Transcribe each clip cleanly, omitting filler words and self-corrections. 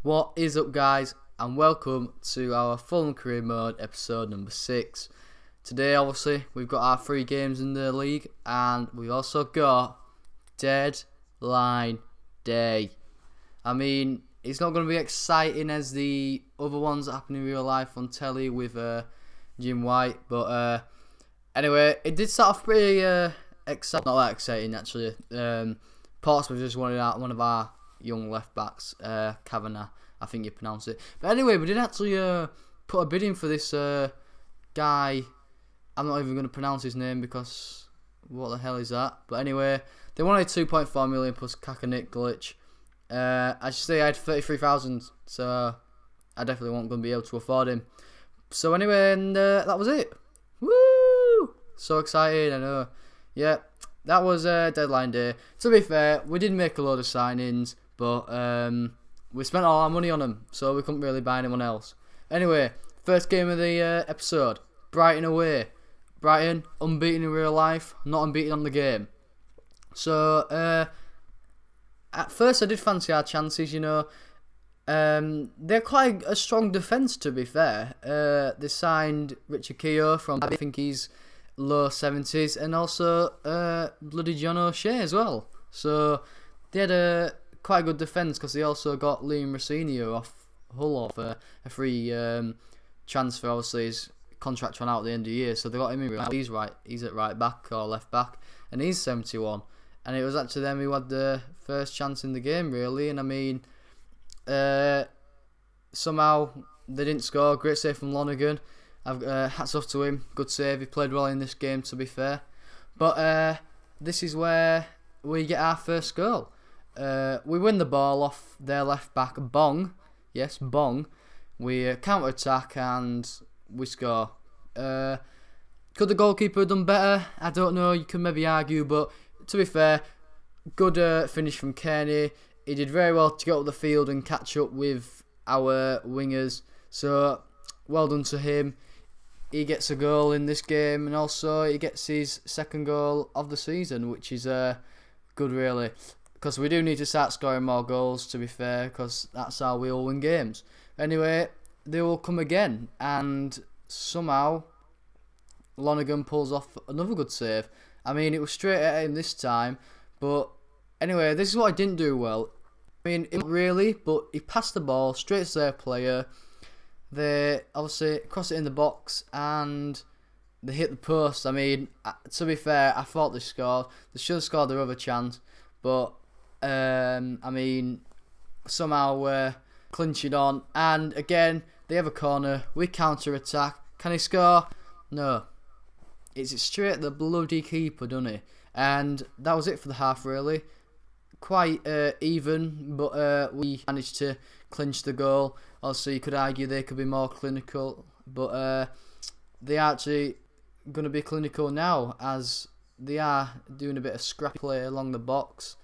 What is up, guys, and welcome to our Fulham Career Mode episode number 6. Today, obviously, we've got our 3 games in the league, and we've also got Deadline Day. I mean, it's not going to be exciting as the other ones that happen in real life on telly with Jim White, but anyway, it did start off pretty exciting. Not that exciting, actually. Portsmouth just wanted out one of our young left backs, Kavanagh, I think you pronounce it. But anyway, we did actually put a bid in for this guy. I'm not even going to pronounce his name because what the hell is that? But anyway, they wanted 2.4 million plus Kakanich glitch. I should say I had 33,000, so I definitely wasn't going to be able to afford him. So anyway, and that was it. Woo! So excited, I know. Yeah, that was deadline day. To be fair, we did make a load of signings, but we spent all our money on them, so we couldn't really buy anyone else. Anyway, first game of the episode, Brighton away. Brighton, unbeaten in real life, not unbeaten on the game. So, at first I did fancy our chances, you know. They're quite a strong defence, to be fair. They signed Richard Keogh from, I think he's low 70s, and also bloody John O'Shea as well. So, they had a quite a good defence because they also got Liam Rossinio off Hull off a free transfer. Obviously, his contract ran out at the end of the year, so they got him in. He's at right back or left back, and he's 71. And it was actually them who had the first chance in the game, really. And I mean, somehow they didn't score. Great save from Lonergan. Hats off to him. Good save. He played well in this game, to be fair. But this is where we get our first goal. We win the ball off their left back, Bong. Yes, Bong. We counter attack and we score. Could the goalkeeper have done better? I don't know. You could maybe argue, but to be fair, good finish from Kearney. He did very well to get up the field and catch up with our wingers. So well done to him. He gets a goal in this game, and also he gets his second goal of the season, which is good, really. Because we do need to start scoring more goals, to be fair, because that's how we all win games. Anyway, they will come again, and somehow Lonergan pulls off another good save. I mean, it was straight at him this time, but anyway, this is what I didn't do well. I mean, not really, but he passed the ball straight to their player. They obviously cross it in the box, and they hit the post. I mean, to be fair, I thought they scored. They should have scored their other chance, but I mean, somehow clinch it on, and again they have a corner. We counter attack. Can he score? No. It's straight at the bloody keeper, doesn't he? And that was it for the half, really. Quite even, but we managed to clinch the goal. Also, you could argue they could be more clinical, but they are actually going to be clinical now, as they are doing a bit of scrappy play along the box.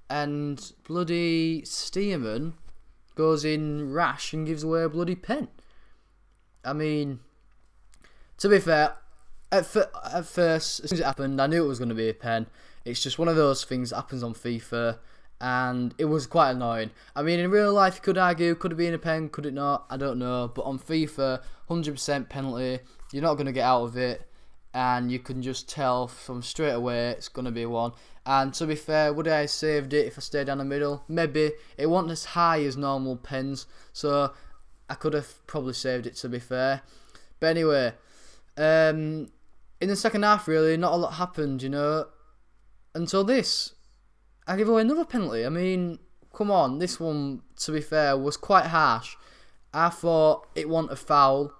And bloody Stearman goes in rash and gives away a bloody pen. I mean, to be fair, at first, as soon as it happened, I knew it was going to be a pen. It's just one of those things that happens on FIFA, and it was quite annoying. I mean, in real life, you could argue, could it be in a pen, could it not? I don't know. But on FIFA, 100% penalty, you're not going to get out of it, and you can just tell from straight away it's going to be one. And to be fair, would I have saved it if I stayed down the middle? Maybe. It wasn't as high as normal pens, so I could have probably saved it, to be fair. But anyway, in the second half, really, not a lot happened, you know, until this. I give away another penalty. I mean, come on, this one, to be fair, was quite harsh. I thought it wasn't a foul.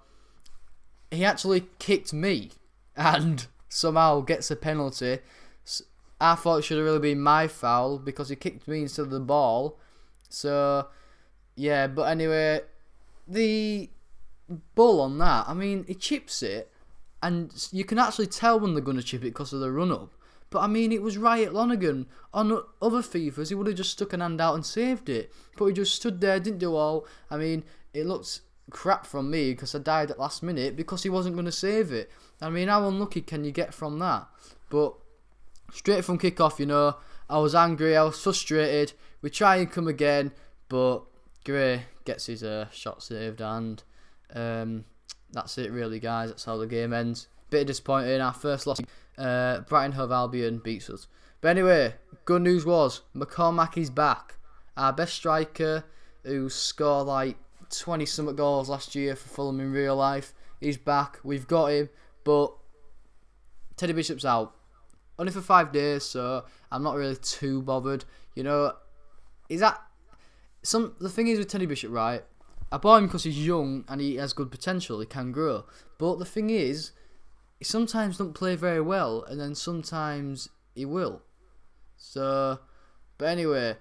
He actually kicked me and somehow gets a penalty. I thought it should have really been my foul because he kicked me instead of the ball. So, yeah, but anyway, the ball on that, I mean, he chips it, and you can actually tell when they're going to chip it because of the run-up. But I mean, it was right at Lonergan. On other FIFAs, he would have just stuck an hand out and saved it. But he just stood there, didn't do all. I mean, it looks crap from me because I died at last minute because he wasn't going to save it. I mean, how unlucky can you get from that? But straight from kick-off, you know, I was angry, I was frustrated. We try and come again, but Gray gets his shot saved, and that's it really, guys. That's how the game ends. Bit disappointing. Our first loss. Brighton Hove Albion beats us. But anyway, good news was McCormack is back. Our best striker, who scored like 20-something goals last year for Fulham in real life. He's back. We've got him. But Teddy Bishop's out. Only for 5 days, so I'm not really too bothered. You know, the thing is with Teddy Bishop, right? I bought him because he's young and he has good potential. He can grow. But the thing is, he sometimes don't play very well, and then sometimes he will. So, but anyway,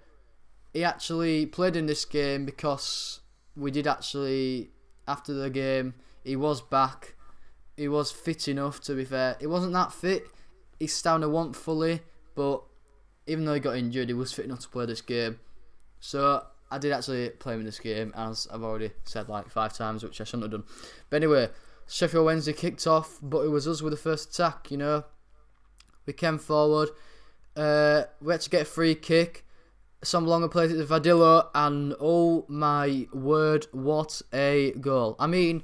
he actually played in this game because we did actually, after the game, he was back. He was fit enough, to be fair. He wasn't that fit. His stamina wasn't fully, but even though he got injured, he was fit enough to play this game. So I did actually play him in this game, as I've already said like 5 times, which I shouldn't have done. But anyway, Sheffield Wednesday kicked off, but it was us with the first attack, you know. We came forward. We had to get a free kick. Some longer plays it to Vadillo, and oh my word, what a goal. I mean,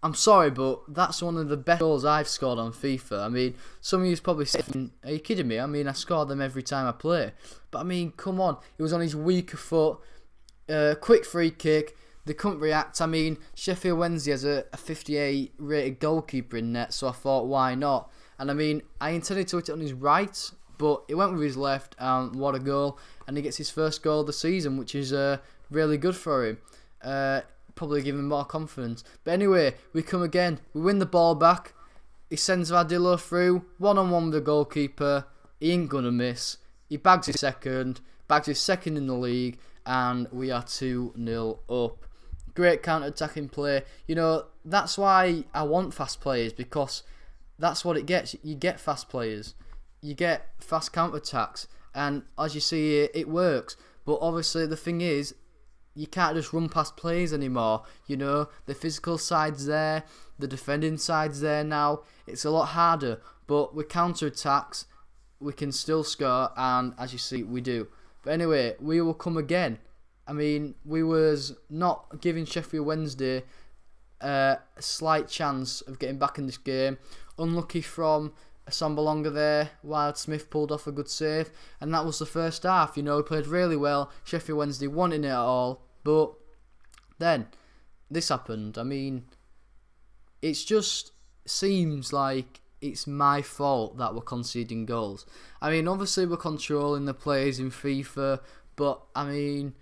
I'm sorry, but that's one of the best goals I've scored on FIFA. I mean, some of you's probably saying, are you kidding me? I mean, I score them every time I play. But I mean, come on. He was on his weaker foot. Quick free kick. They couldn't react. I mean, Sheffield Wednesday has a 58 rated goalkeeper in net, so I thought, why not? And I mean, I intended to hit it on his right, but he went with his left, and what a goal. And he gets his first goal of the season, which is really good for him. Probably give him more confidence. But anyway, we come again. We win the ball back. He sends Vadillo through. 1-on-1 with the goalkeeper. He ain't going to miss. He bags his second in the league, and we are 2-0 up. Great counter-attacking play. You know, that's why I want fast players, because that's what it gets. You get fast players. You get fast counter-attacks. And as you see here, it works. But obviously the thing is, you can't just run past players anymore. You know, the physical side's there. The defending side's there now. It's a lot harder. But with counter-attacks, we can still score. And as you see, we do. But anyway, we will come again. I mean, we was not giving Sheffield Wednesday a slight chance of getting back in this game. Unlucky from Sambalonga there, while Smith pulled off a good save. And that was the first half. You know, we played really well. Sheffield Wednesday wanting it at all. But then, this happened. I mean, it just seems like it's my fault that we're conceding goals. I mean, obviously we're controlling the plays in FIFA, but I mean,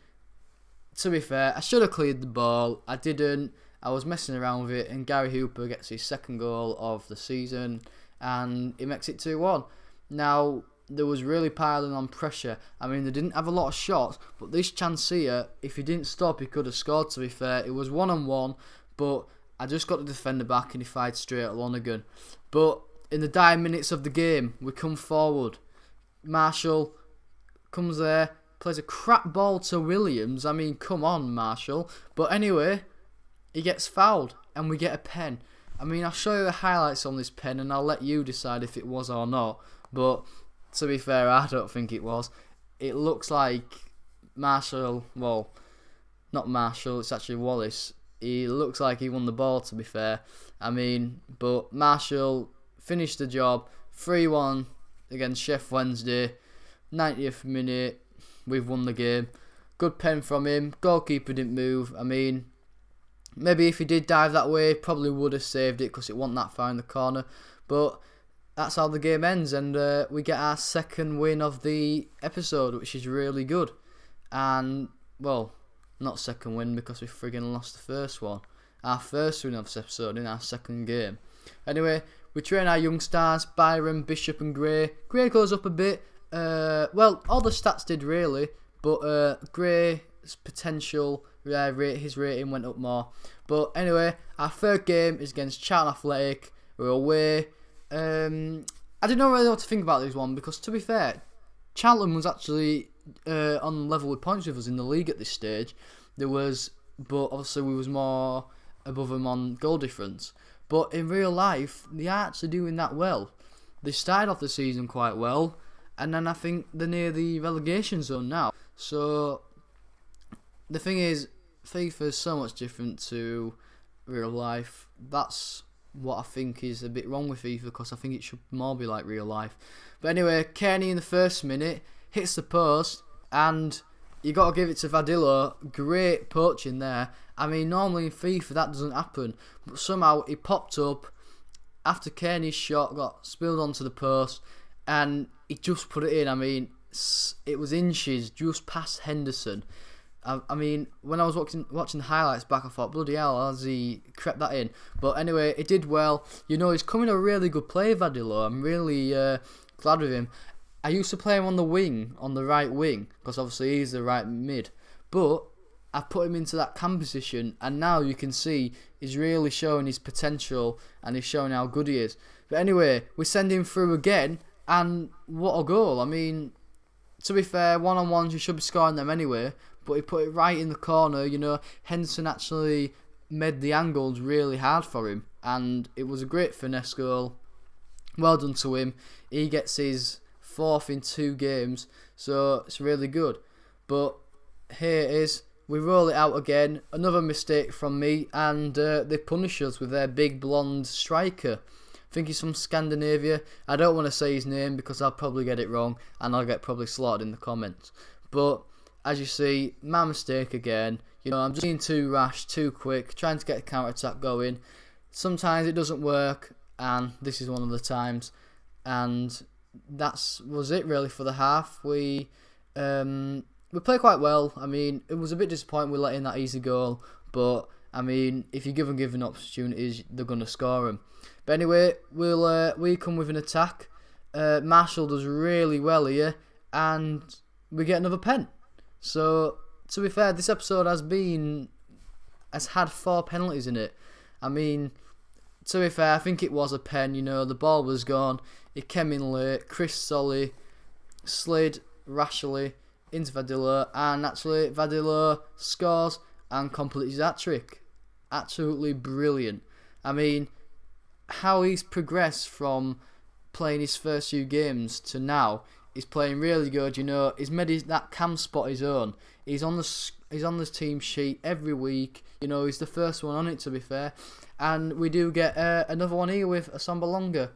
to be fair, I should have cleared the ball. I didn't. I was messing around with it, and Gary Hooper gets his second goal of the season, and he makes it 2-1. Now, there was really piling on pressure. I mean, they didn't have a lot of shots, but this chance here, if he didn't stop, he could have scored, to be fair. It was 1-on-1, but I just got the defender back and he fired straight at Lonergan. But in the dying minutes of the game, we come forward. Marshall comes there, plays a crap ball to Williams. I mean, come on, Marshall. But anyway, he gets fouled and we get a pen. I mean, I'll show you the highlights on this pen and I'll let you decide if it was or not. But to be fair, I don't think it was. It looks like Marshall, well, not Marshall, it's actually Wallace. He looks like he won the ball, to be fair. I mean, but Marshall finished the job. 3-1 against Sheffield Wednesday. 90th minute, we've won the game. Good pen from him. Goalkeeper didn't move. I mean, maybe if he did dive that way, probably would have saved it because it wasn't that far in the corner. But that's how the game ends, and we get our second win of the episode, which is really good. And, well, not second win because we friggin' lost the first one. Our first win of this episode in our second game. Anyway, we train our young stars, Byron, Bishop and Gray. Gray goes up a bit. Well, all the stats did really, but Gray's potential, his rating went up more. But anyway, our third game is against Charlton Athletic. We're away. I didn't know really what to think about this one because, to be fair, Charlton was actually on level with points with us in the league at this stage. But obviously we was more above them on goal difference. But in real life, they are actually doing that well. They started off the season quite well, and then I think they're near the relegation zone now. So the thing is, FIFA is so much different to real life. That's what I think is a bit wrong with FIFA, because I think it should more be like real life. But anyway, Kearney in the first minute hits the post, and you got to give it to Vadillo. Great poaching there. I mean, normally in FIFA that doesn't happen, but somehow he popped up after Kearney's shot got spilled onto the post, and he just put it in. I mean, it was inches just past Henderson. I mean, when I was watching the highlights back, I thought, bloody hell, has he crept that in? But anyway, it did well. You know, he's coming a really good player, Vadillo. I'm really glad with him. I used to play him on the wing, on the right wing, because obviously he's the right mid. But I put him into that cam position, and now you can see he's really showing his potential, and he's showing how good he is. But anyway, we send him through again, and what a goal. I mean, to be fair, one-on-ones, you should be scoring them anyway, but he put it right in the corner. You know, Henderson actually made the angles really hard for him, and it was a great finesse goal. Well done to him. He gets his 4th in 2 games, so it's really good. But here it is. We roll it out again. Another mistake from me, and they punish us with their big blonde striker. I think he's from Scandinavia. I don't want to say his name because I'll probably get it wrong, and I'll get probably slaughtered in the comments. But as you see, my mistake again. You know, I'm just being too rash, too quick, trying to get a counter-attack going. Sometimes it doesn't work, and this is one of the times. And that was it really for the half. We played quite well. I mean, it was a bit disappointing we let in that easy goal, but I mean, if you give them given opportunities, they're going to score them. But anyway, we come with an attack. Marshall does really well here, and we get another pen. So to be fair, this episode has had 4 penalties in it. I mean, to be fair, I think it was a pen. You know, the ball was gone. It came in late. Chris Solly slid rashly into Vadillo, and actually Vadillo scores and completes his hat-trick. Absolutely brilliant. I mean, how he's progressed from playing his first few games to now, he's playing really good. You know, he's made that cam spot his own. He's on the team sheet every week. You know, he's the first one on it, to be fair. And we do get another one here with Asombalonga.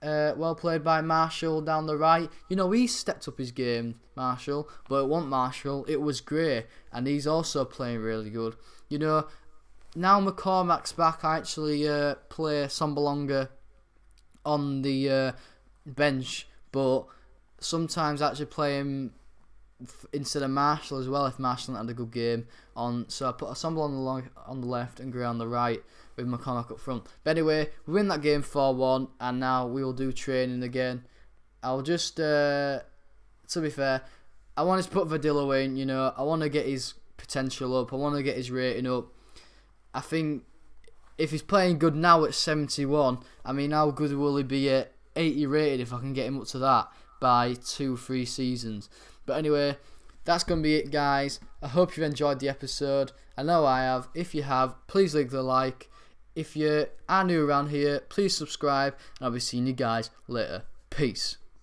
Well played by Marshall down the right. You know, he stepped up his game, Marshall, but it wasn't Marshall, it was Gray, and he's also playing really good. You know, now McCormack's back, I actually play Sombalonga on the bench, but sometimes I actually play him instead of Marshall as well if Marshall had a good game on. So I put a Sombalonga on the left and Gray on the right, with McCormack up front. But anyway, we win that game 4-1, and now we will do training again. I'll just, to be fair, I wanted to put Vadillo in. You know, I want to get his potential up. I want to get his rating up. I think if he's playing good now at 71, I mean, how good will he be at 80 rated if I can get him up to that by 2-3 seasons? But anyway, that's going to be it, guys. I hope you've enjoyed the episode. I know I have. If you have, please leave the like. If you are new around here, please subscribe, and I'll be seeing you guys later. Peace.